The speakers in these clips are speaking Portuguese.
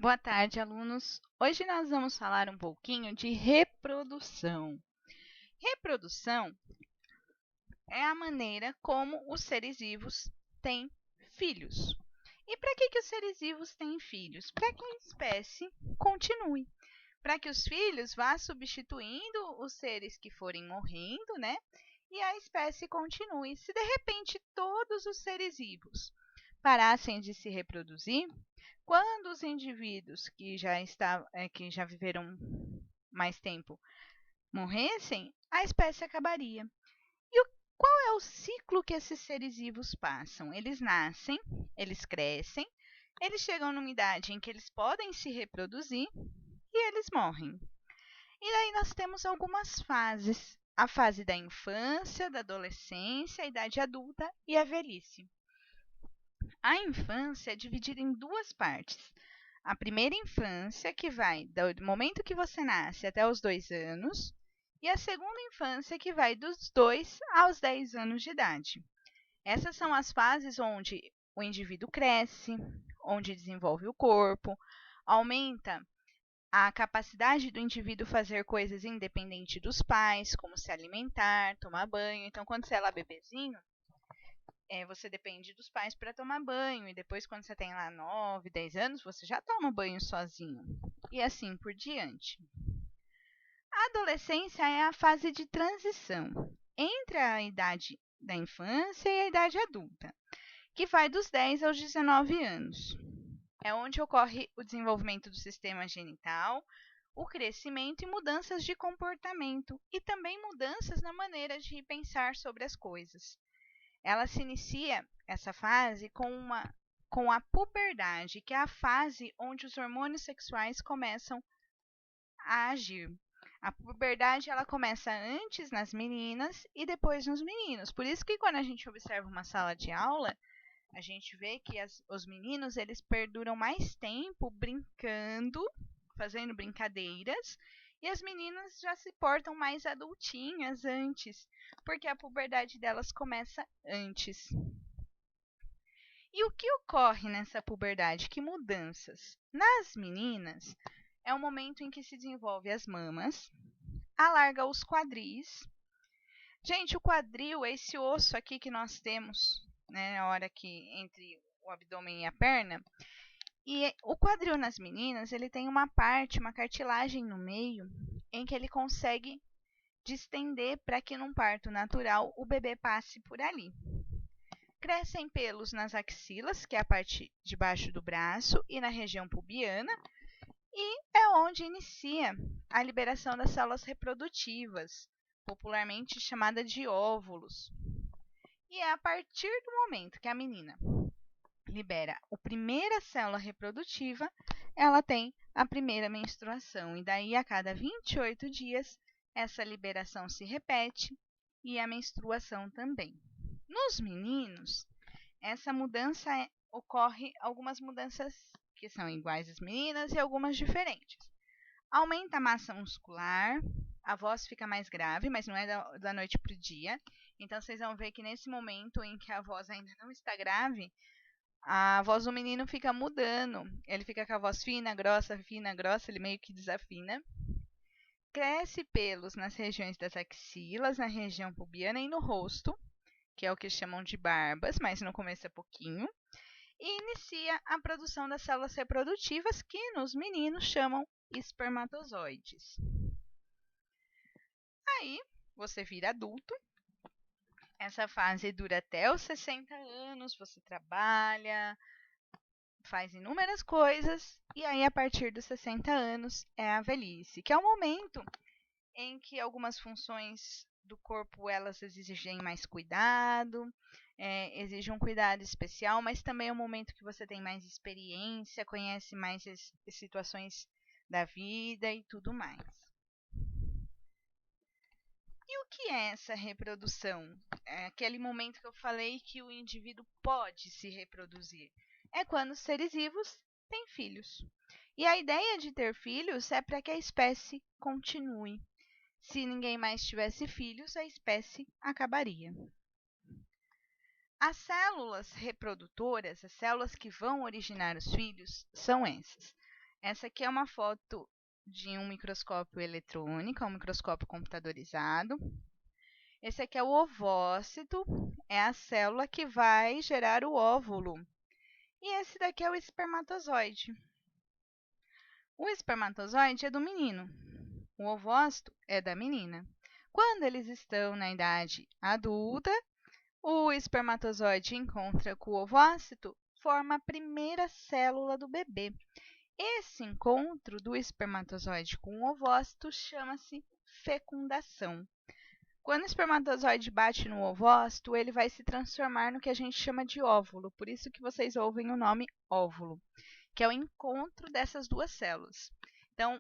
Boa tarde, alunos. Hoje nós vamos falar um pouquinho de reprodução. Reprodução é a maneira como os seres vivos têm filhos. E para que os seres vivos têm filhos? Para que a espécie continue. Para que os filhos vá substituindo os seres que forem morrendo, né? E a espécie continue. Se de repente todos os seres vivos parassem de se reproduzir, quando os indivíduos que já viveram mais tempo morressem, a espécie acabaria. E qual é o ciclo que esses seres vivos passam? Eles nascem, eles crescem, eles chegam numa idade em que eles podem se reproduzir e eles morrem. E daí nós temos algumas fases: a fase da infância, da adolescência, a idade adulta e a velhice. A infância é dividida em duas partes. A primeira infância, que vai do momento que você nasce até os 2 anos, e a segunda infância, que vai dos 2 aos 10 anos de idade. Essas são as fases onde o indivíduo cresce, onde desenvolve o corpo, aumenta a capacidade do indivíduo fazer coisas independente dos pais, como se alimentar, tomar banho. Então, quando você é lá bebezinho, você depende dos pais para tomar banho. E depois, quando você tem lá 9, 10 anos, você já toma banho sozinho. E assim por diante. A adolescência é a fase de transição entre a idade da infância e a idade adulta, que vai dos 10 aos 19 anos. É onde ocorre o desenvolvimento do sistema genital, o crescimento e mudanças de comportamento, e também mudanças na maneira de pensar sobre as coisas. Ela se inicia, essa fase, com a puberdade, que é a fase onde os hormônios sexuais começam a agir. A puberdade ela começa antes nas meninas e depois nos meninos. Por isso que quando a gente observa uma sala de aula, a gente vê que os meninos eles perduram mais tempo brincando, fazendo brincadeiras, e as meninas já se portam mais adultinhas antes, porque a puberdade delas começa antes. E o que ocorre nessa puberdade? Que mudanças? Nas meninas, é o momento em que se desenvolve as mamas, alarga os quadris. Gente, o quadril é esse osso aqui que nós temos, né, na hora que entre o abdômen e a perna. E o quadril nas meninas, ele tem uma parte, uma cartilagem no meio, em que ele consegue distender para que num parto natural o bebê passe por ali. Crescem pelos nas axilas, que é a parte de baixo do braço, e na região pubiana, e é onde inicia a liberação das células reprodutivas, popularmente chamada de óvulos. E é a partir do momento que a menina libera a primeira célula reprodutiva, ela tem a primeira menstruação. E daí, a cada 28 dias, essa liberação se repete e a menstruação também. Nos meninos, essa mudança ocorre algumas mudanças que são iguais às meninas e algumas diferentes. Aumenta a massa muscular, a voz fica mais grave, mas não é da noite para o dia. Então, vocês vão ver que nesse momento em que a voz ainda não está grave, a voz do menino fica mudando. Ele fica com a voz fina, grossa, ele meio que desafina. Cresce pelos nas regiões das axilas, na região pubiana e no rosto, que é o que chamam de barbas, mas no começo é pouquinho. E inicia a produção das células reprodutivas, que nos meninos chamam espermatozoides. Aí, você vira adulto. Essa fase dura até os 60 anos, você trabalha, faz inúmeras coisas, e aí a partir dos 60 anos é a velhice, que é o momento em que algumas funções do corpo elas exigem mais cuidado, exige um cuidado especial, mas também é um momento que você tem mais experiência, conhece mais as situações da vida e tudo mais. E o que é essa reprodução? É aquele momento que eu falei que o indivíduo pode se reproduzir. É quando os seres vivos têm filhos. E a ideia de ter filhos é para que a espécie continue. Se ninguém mais tivesse filhos, a espécie acabaria. As células reprodutoras, as células que vão originar os filhos, são essas. Essa aqui é uma foto de um microscópio eletrônico, um microscópio computadorizado. Esse aqui é o ovócito, é a célula que vai gerar o óvulo. E esse daqui é o espermatozoide. O espermatozoide é do menino, o ovócito é da menina. Quando eles estão na idade adulta, o espermatozoide encontra com o ovócito, forma a primeira célula do bebê. Esse encontro do espermatozoide com o ovócito chama-se fecundação. Quando o espermatozoide bate no ovócito, ele vai se transformar no que a gente chama de óvulo. Por isso que vocês ouvem o nome óvulo, que é o encontro dessas duas células. Então,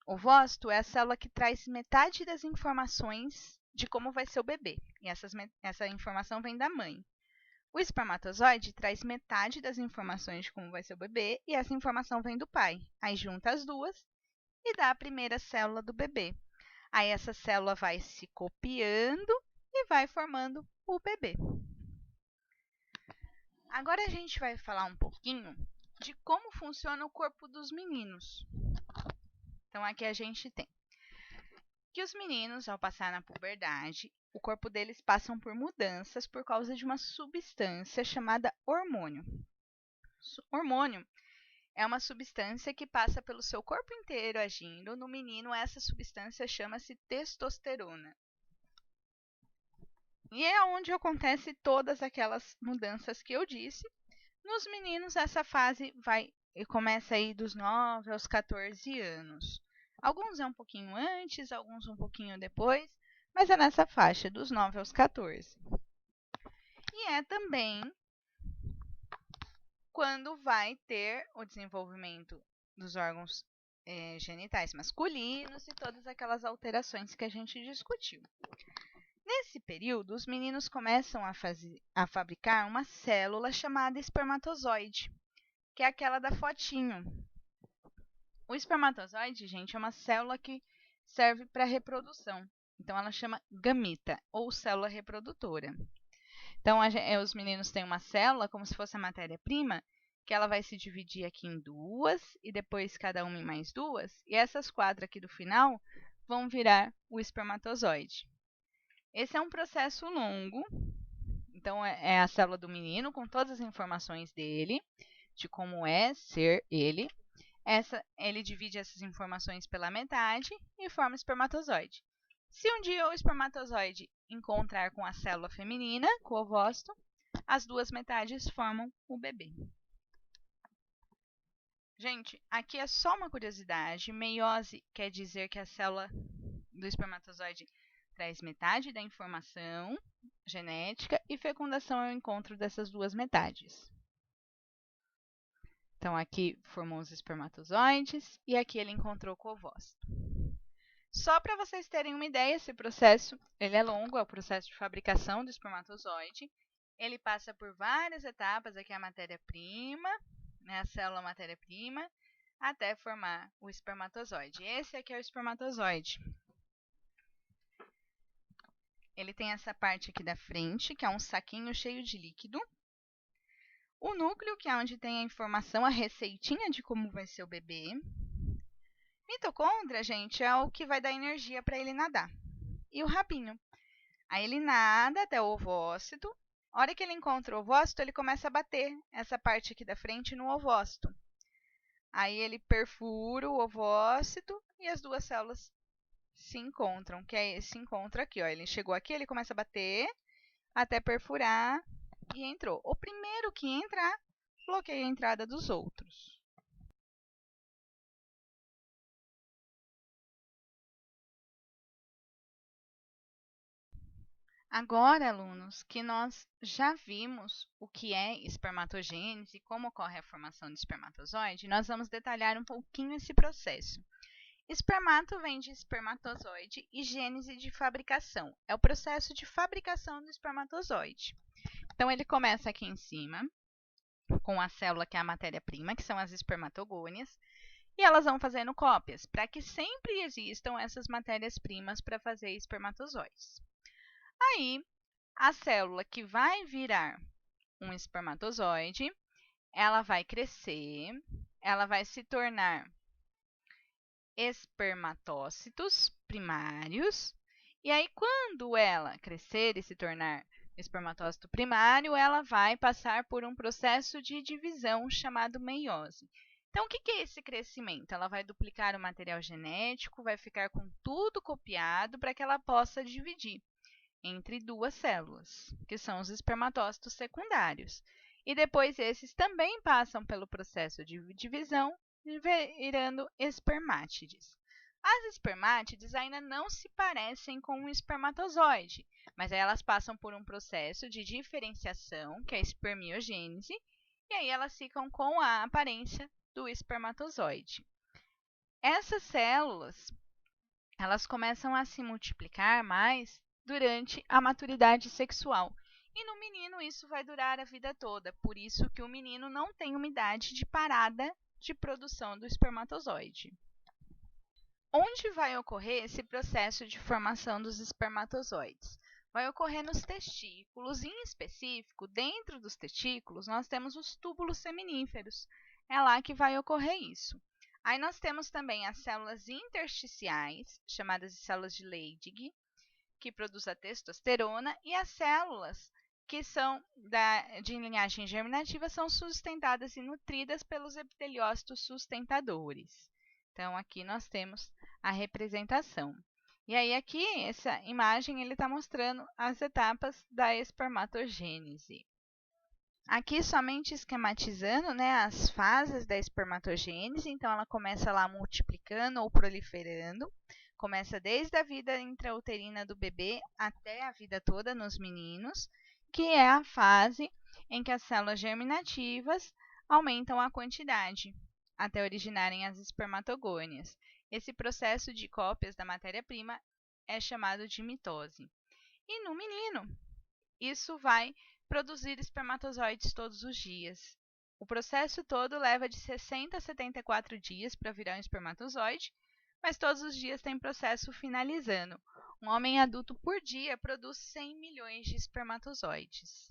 o ovócito é a célula que traz metade das informações de como vai ser o bebê. E essa informação vem da mãe. O espermatozoide traz metade das informações de como vai ser o bebê e essa informação vem do pai. Aí junta as duas e dá a primeira célula do bebê. Aí essa célula vai se copiando e vai formando o bebê. Agora a gente vai falar um pouquinho de como funciona o corpo dos meninos. Então aqui a gente tem que os meninos, ao passar na puberdade, o corpo deles passam por mudanças por causa de uma substância chamada hormônio. Hormônio é uma substância que passa pelo seu corpo inteiro agindo. No menino, essa substância chama-se testosterona. E é onde acontece todas aquelas mudanças que eu disse. Nos meninos, essa fase começa aí dos 9 aos 14 anos. Alguns é um pouquinho antes, alguns um pouquinho depois, mas é nessa faixa, dos 9 aos 14. E é também quando vai ter o desenvolvimento dos órgãos genitais masculinos e todas aquelas alterações que a gente discutiu. Nesse período, os meninos começam a fabricar uma célula chamada espermatozoide, que é aquela da fotinho. O espermatozoide, gente, é uma célula que serve para reprodução. Então, ela chama gameta, ou célula reprodutora. Então, os meninos têm uma célula, como se fosse a matéria-prima, que ela vai se dividir aqui em duas, e depois cada uma em mais duas, e essas 4 aqui do final vão virar o espermatozoide. Esse é um processo longo, então é a célula do menino com todas as informações dele, de como é ser ele. Ele divide essas informações pela metade e forma o espermatozoide. Se um dia o espermatozoide encontrar com a célula feminina, com o ovócito, as duas metades formam o bebê. Gente, aqui é só uma curiosidade. Meiose quer dizer que a célula do espermatozoide traz metade da informação genética e fecundação é o encontro dessas duas metades. Então, aqui formou os espermatozoides e aqui ele encontrou com o ovócito. Só para vocês terem uma ideia, esse processo ele é longo, é o processo de fabricação do espermatozoide. Ele passa por várias etapas, aqui é a matéria-prima, né, a célula matéria-prima, até formar o espermatozoide. Esse aqui é o espermatozoide. Ele tem essa parte aqui da frente, que é um saquinho cheio de líquido. O núcleo, que é onde tem a informação, a receitinha de como vai ser o bebê. Mitocôndria, gente, é o que vai dar energia para ele nadar. E o rabinho. Aí ele nada até o ovócito. A hora que ele encontra o ovócito, ele começa a bater essa parte aqui da frente no ovócito. Aí ele perfura o ovócito e as duas células se encontram, que é esse encontro aqui, ó. Ele chegou aqui, ele começa a bater até perfurar e entrou. O primeiro que entrar, bloqueia a entrada dos outros. Agora, alunos, que nós já vimos o que é espermatogênese e como ocorre a formação de espermatozoide, nós vamos detalhar um pouquinho esse processo. Espermato vem de espermatozoide e gênese de fabricação. É o processo de fabricação do espermatozoide. Então, ele começa aqui em cima, com a célula que é a matéria-prima, que são as espermatogônias, e elas vão fazendo cópias, para que sempre existam essas matérias-primas para fazer espermatozoides. Aí, a célula que vai virar um espermatozoide, ela vai crescer, ela vai se tornar espermatócitos primários. E aí, quando ela crescer e se tornar espermatócito primário, ela vai passar por um processo de divisão chamado meiose. Então, o que é esse crescimento? Ela vai duplicar o material genético, vai ficar com tudo copiado para que ela possa dividir entre duas células, que são os espermatócitos secundários. E depois esses também passam pelo processo de divisão, virando espermátides. As espermátides ainda não se parecem com um espermatozoide, mas elas passam por um processo de diferenciação, que é a espermiogênese, e aí elas ficam com a aparência do espermatozoide. Essas células, elas começam a se multiplicar mais durante a maturidade sexual. E no menino isso vai durar a vida toda, por isso que o menino não tem uma idade de parada de produção do espermatozoide. Onde vai ocorrer esse processo de formação dos espermatozoides? Vai ocorrer nos testículos, em específico, dentro dos testículos, nós temos os túbulos seminíferos. É lá que vai ocorrer isso. Aí nós temos também as células intersticiais, chamadas de células de Leydig, que produz a testosterona, e as células que são de linhagem germinativa são sustentadas e nutridas pelos epiteliócitos sustentadores. Então, aqui nós temos a representação. E aí, aqui, essa imagem, ele está mostrando as etapas da espermatogênese. Aqui, somente esquematizando, né, as fases da espermatogênese. Então, ela começa lá multiplicando ou proliferando. Começa desde a vida intrauterina do bebê até a vida toda nos meninos, que é a fase em que as células germinativas aumentam a quantidade, até originarem as espermatogônias. Esse processo de cópias da matéria-prima é chamado de mitose. E no menino, isso vai produzir espermatozoides todos os dias. O processo todo leva de 60 a 74 dias para virar um espermatozoide, mas todos os dias tem processo finalizando. Um homem adulto por dia produz 100 milhões de espermatozoides.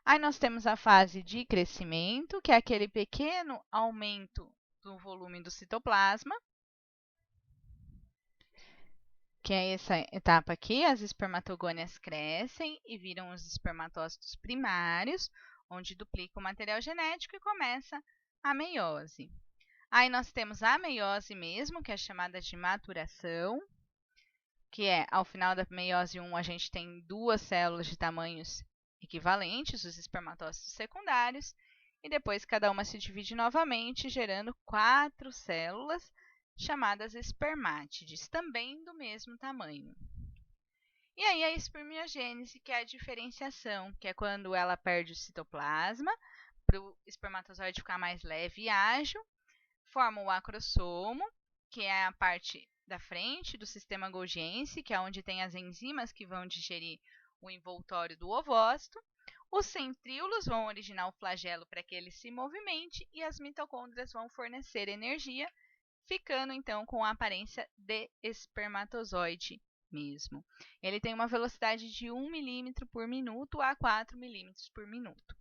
Aí nós temos a fase de crescimento, que é aquele pequeno aumento do volume do citoplasma, que é essa etapa aqui. As espermatogônias crescem e viram os espermatócitos primários, onde duplica o material genético e começa a meiose. Aí nós temos a meiose mesmo, que é chamada de maturação, que é, ao final da meiose 1, a gente tem duas células de tamanhos equivalentes, os espermatócitos secundários, e depois cada uma se divide novamente, gerando 4 células, chamadas espermátides, também do mesmo tamanho. E aí a espermiogênese, que é a diferenciação, que é quando ela perde o citoplasma, para o espermatozoide ficar mais leve e ágil, forma o acrossomo, que é a parte da frente do sistema Golgiense, que é onde tem as enzimas que vão digerir o envoltório do ovócito. Os centríolos vão originar o flagelo para que ele se movimente e as mitocôndrias vão fornecer energia, ficando então com a aparência de espermatozoide mesmo. Ele tem uma velocidade de 1 milímetro por minuto a 4 milímetros por minuto.